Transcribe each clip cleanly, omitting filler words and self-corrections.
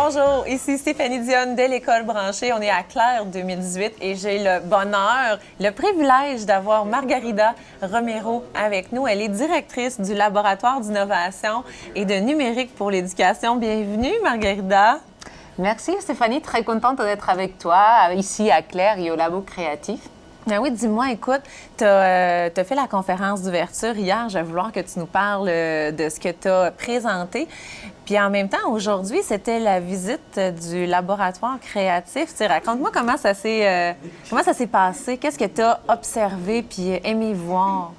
Bonjour, ici Stéphanie Dionne de l'École branchée. On est à Claire 2018 et j'ai le bonheur, le privilège d'avoir Margarida Romero avec nous. Elle est directrice du laboratoire d'innovation et de numérique pour l'éducation. Bienvenue, Margarida. Merci Stéphanie, très contente d'être avec toi ici à Claire et au Labo Créatif. Ben oui, dis-moi, écoute, tu as fait la conférence d'ouverture hier. Je vais vouloir que tu nous parles de ce que tu as présenté. Puis en même temps, aujourd'hui, c'était la visite du laboratoire créatif. Tu sais, raconte-moi comment ça s'est passé. Qu'est-ce que tu as observé puis aimé voir?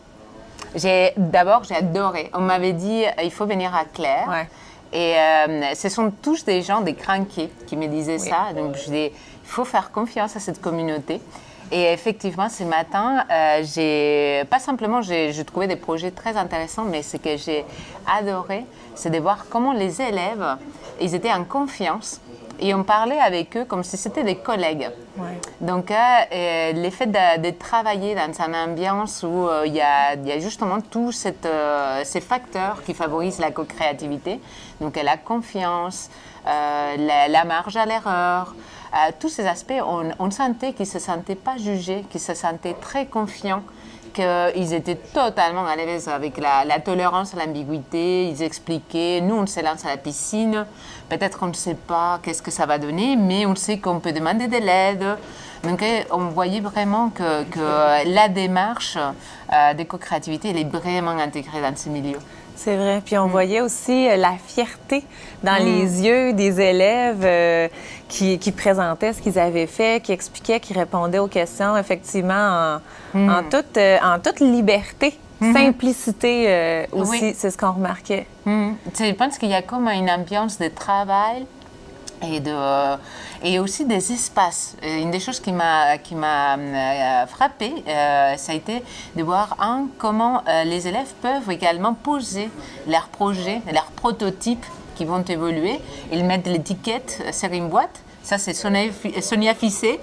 D'abord, j'ai adoré. On m'avait dit il faut venir à Claire. Ouais. Et ce sont tous des gens, des crinqués qui me disaient ça. Donc, je dis, il faut faire confiance à cette communauté. Et effectivement, ce matin, j'ai trouvé des projets très intéressants, mais ce que j'ai adoré, c'est de voir comment les élèves, ils étaient en confiance et on parlait avec eux comme si c'était des collègues. Ouais. Donc, l'effet de travailler dans une ambiance où il y a justement tous ces facteurs qui favorisent la co-créativité. Donc, la confiance, la marge à l'erreur, tous ces aspects, on sentait qu'ils ne se sentaient pas jugés, qu'ils se sentaient très confiants, qu'ils étaient totalement à l'aise avec la tolérance à l'ambiguïté. Ils expliquaient, nous on se lance à la piscine, peut-être qu'on ne sait pas qu'est-ce que ça va donner, mais on sait qu'on peut demander de l'aide. Donc on voyait vraiment que la démarche de co-créativité, elle est vraiment intégrée dans ce milieu. C'est vrai. Puis on voyait aussi la fierté dans les yeux des élèves qui présentaient ce qu'ils avaient fait, qui expliquaient, qui répondaient aux questions, effectivement, en toute liberté, simplicité aussi. Oui. C'est ce qu'on remarquait. Je pense qu'il y a comme une ambiance de travail et aussi des espaces. Une des choses qui m'a frappée, ça a été de voir comment les élèves peuvent également poser leurs projets, leurs prototypes qui vont évoluer. Ils mettent l'étiquette sur une boîte. Ça, c'est Sonia Fissé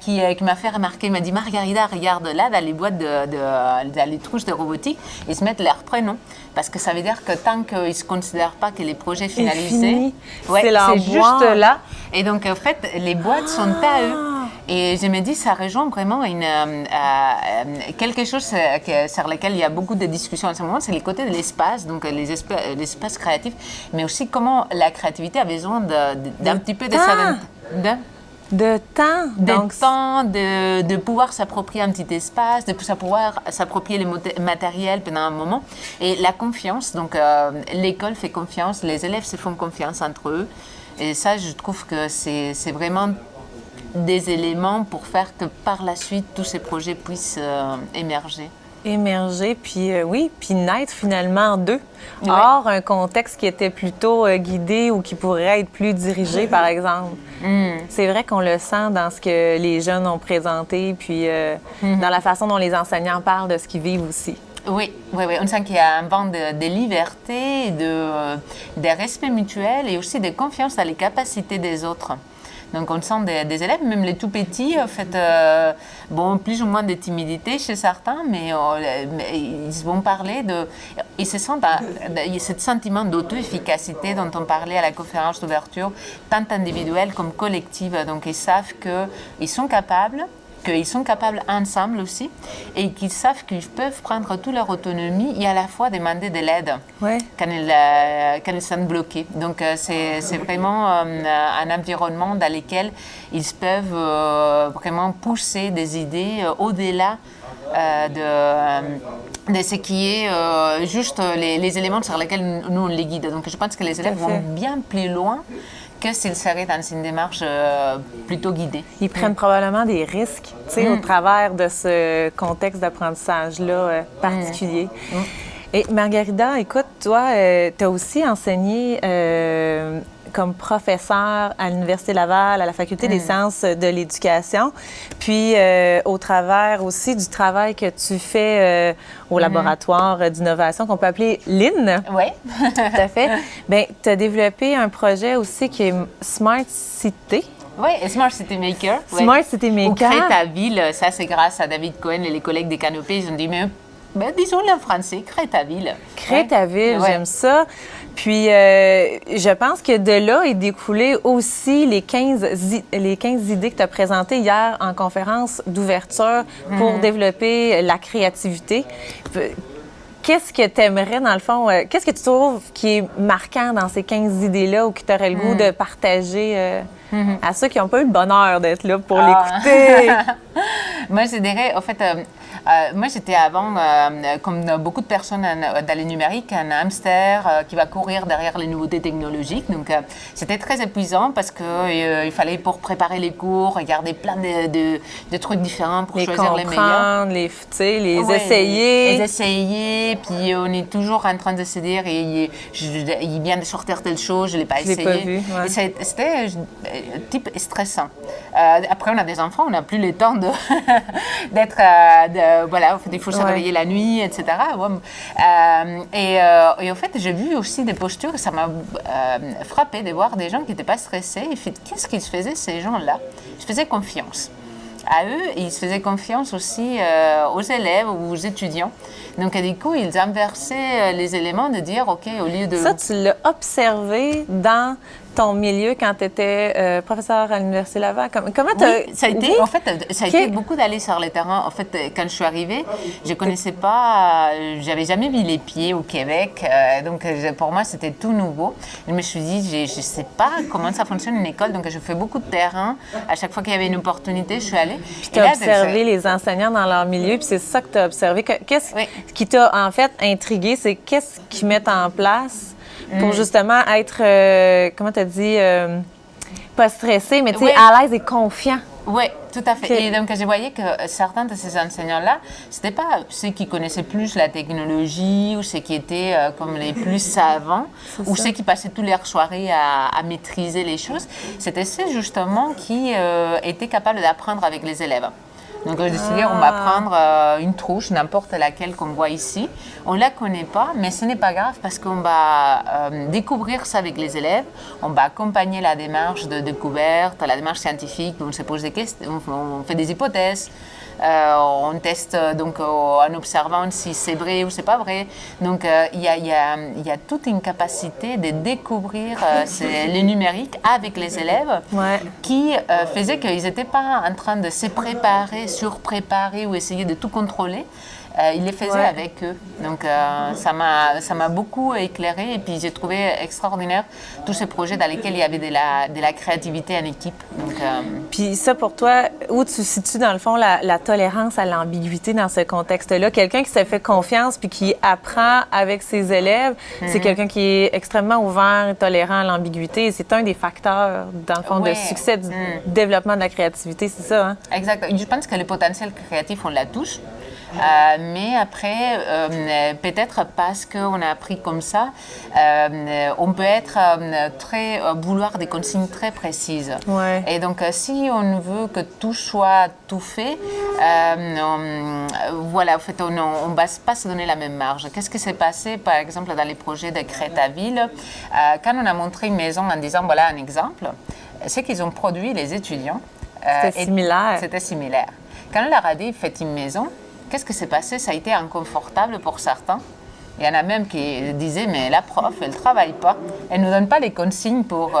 qui m'a fait remarquer. Elle m'a dit, Margarida, regarde là, dans les boîtes, dans les trouches de robotique, ils se mettent leur prénom. Parce que ça veut dire que tant qu'ils ne se considèrent pas que les projets finalisés, c'est juste là. Et donc, en fait, les boîtes sont à eux. Et je me dis, ça rejoint vraiment quelque chose sur lequel il y a beaucoup de discussions en ce moment, c'est le côté de l'espace, donc l'espace créatif, mais aussi comment la créativité a besoin d'un petit peu de ça. De temps. De pouvoir s'approprier un petit espace, de pouvoir s'approprier le matériel pendant un moment. Et la confiance, donc l'école fait confiance, les élèves se font confiance entre eux. Et ça, je trouve que c'est vraiment des éléments pour faire que par la suite, tous ces projets puissent émerger. Puis naître finalement d'eux. Oui. Hors un contexte qui était plutôt guidé ou qui pourrait être plus dirigé, par exemple. C'est vrai qu'on le sent dans ce que les jeunes ont présenté, puis dans la façon dont les enseignants parlent de ce qu'ils vivent aussi. Oui, on sent qu'il y a un vent de liberté, de respect mutuel et aussi de confiance dans les capacités des autres. Donc, on sent des élèves, même les tout petits, en fait, plus ou moins de timidité chez certains, mais ils vont parler ils se sentent, il y a ce sentiment d'auto-efficacité dont on parlait à la conférence d'ouverture, tant individuelle comme collective. Donc, ils savent qu'ils sont capables ensemble aussi, et qu'ils savent qu'ils peuvent prendre toute leur autonomie et à la fois demander de l'aide quand ils sont bloqués. Donc, c'est vraiment un environnement dans lequel ils peuvent vraiment pousser des idées au-delà de ce qui est juste les éléments sur lesquels nous on les guide. Donc, je pense que les élèves vont bien plus loin que s'ils seraient dans une démarche plutôt guidée. Ils prennent probablement des risques, tu sais, au travers de ce contexte d'apprentissage-là particulier. Et Margarida, écoute, toi, tu as aussi enseigné comme professeur à l'Université Laval, à la Faculté des sciences de l'éducation, puis au travers aussi du travail que tu fais au laboratoire d'innovation qu'on peut appeler LIN. Oui. Tout à fait. Bien, tu as développé un projet aussi qui est Smart Cité. Oui, Smart City Maker. Smart City Maker. Ou Crée ta ville, ça c'est grâce à David Cohen et les collègues des Canopées. Ils ont dit, mais disons-le en français, crée ta ville. Crée ta ville, j'aime ça. Puis, je pense que de là est découlé aussi les 15 idées que tu as présentées hier en conférence d'ouverture pour développer la créativité. Qu'est-ce que tu aimerais, dans le fond, qu'est-ce que tu trouves qui est marquant dans ces 15 idées-là ou qui t'aurait le goût de partager à ceux qui n'ont pas eu le bonheur d'être là pour l'écouter? Moi, je dirais, en fait, moi, j'étais avant, comme beaucoup de personnes dans le numérique, un hamster qui va courir derrière les nouveautés technologiques. Donc, c'était très épuisant parce qu'il fallait, pour préparer les cours, regarder plein de trucs différents pour choisir les meilleurs. Les essayer. Les essayer. Puis, on est toujours en train de se dire, il vient de sortir telle chose, je ne l'ai pas essayé. Je l'ai pas vu, ouais. C'était type stressant. Après, on a des enfants, on n'a plus le temps d'être... voilà, il faut se réveiller la nuit, etc. Et en fait, j'ai vu aussi des postures, ça m'a frappé de voir des gens qui n'étaient pas stressés. Et qu'est-ce qu'ils faisaient, ces gens-là? Ils se faisaient confiance à eux et ils se faisaient confiance aussi aux élèves ou aux étudiants. Donc, du coup, ils inversaient les éléments de dire, OK, au lieu de... Ça, tu l'as observé dans ton milieu quand tu étais professeur à l'Université Laval? Comment tu as... Oui, ça a été, en fait, ça a été beaucoup d'aller sur le terrain. En fait, quand je suis arrivée, je ne connaissais pas, j'avais jamais mis les pieds au Québec. Donc, pour moi, c'était tout nouveau. Je me suis dit, je ne sais pas comment ça fonctionne une école. Donc, je fais beaucoup de terrain. À chaque fois qu'il y avait une opportunité, je suis allée. Puis tu as observé les enseignants dans leur milieu, puis c'est ça que tu as observé. Qu'est-ce qui t'a, en fait, intrigué? C'est qu'est-ce qu'ils mettent en place pour justement être, comment tu as dit, pas stressé, mais tu sais, à l'aise et confiant. Oui, tout à fait. Okay. Et donc, je voyais que certains de ces enseignants-là, ce n'étaient pas ceux qui connaissaient plus la technologie ou ceux qui étaient comme les plus savants ou ceux qui passaient toutes leurs soirées à maîtriser les choses. C'était ceux, justement, qui étaient capables d'apprendre avec les élèves. Donc, j'ai décidé, on va prendre une trouche, n'importe laquelle qu'on voit ici. On ne la connaît pas, mais ce n'est pas grave parce qu'on va découvrir ça avec les élèves. On va accompagner la démarche de découverte, la démarche scientifique. On se pose des questions, on fait des hypothèses. On teste donc en observant si c'est vrai ou c'est pas vrai. Donc il y a toute une capacité de découvrir les numériques avec les élèves qui faisait qu'ils n'étaient pas en train de se préparer, surpréparer ou essayer de tout contrôler. Il les faisait avec eux. Donc, ça m'a beaucoup éclairé et puis j'ai trouvé extraordinaire tous ces projets dans lesquels il y avait de la créativité en équipe. Donc, Puis ça, pour toi, où tu situes dans le fond la tolérance à l'ambiguïté dans ce contexte-là? Quelqu'un qui se fait confiance puis qui apprend avec ses élèves, c'est quelqu'un qui est extrêmement ouvert et tolérant à l'ambiguïté. C'est un des facteurs, dans le fond, de succès du développement de la créativité, c'est ça, hein? Exact. Je pense que le potentiel créatif, on l'a tous. Mais après, peut-être parce qu'on a appris comme ça, on peut être vouloir des consignes très précises. Et donc, si on veut que tout soit tout fait, voilà, en fait, on ne va pas se donner la même marge. Qu'est-ce qui s'est passé, par exemple, dans les projets de Crétaville, quand on a montré une maison en disant, voilà un exemple, c'est qu'ils ont produit les étudiants. C'était similaire. C'était similaire. Quand on leur a dit, faites une maison, qu'est-ce qui s'est passé? Ça a été inconfortable pour certains. Il y en a même qui disaient, mais la prof, elle ne travaille pas. Elle ne nous donne pas les consignes pour...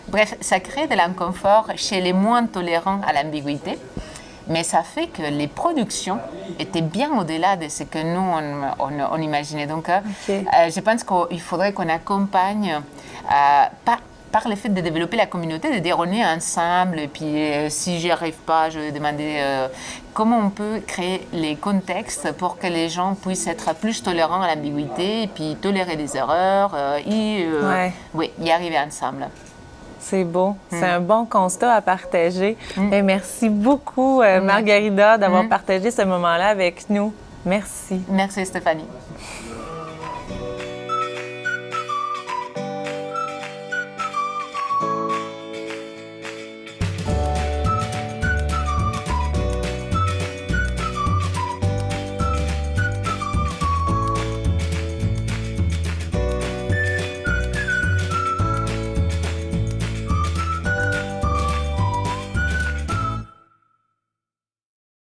Bref, ça crée de l'inconfort chez les moins tolérants à l'ambiguïté. Mais ça fait que les productions étaient bien au-delà de ce que nous, on imaginait. Donc, je pense qu'il faudrait qu'on accompagne par le fait de développer la communauté, de dire on est ensemble, et puis si j'y arrive pas, je vais demander comment on peut créer les contextes pour que les gens puissent être plus tolérants à l'ambiguïté, et puis tolérer les erreurs, y arriver ensemble. C'est beau. C'est un bon constat à partager. Et merci beaucoup, Margarida, d'avoir partagé ce moment-là avec nous. Merci. Merci, Stéphanie.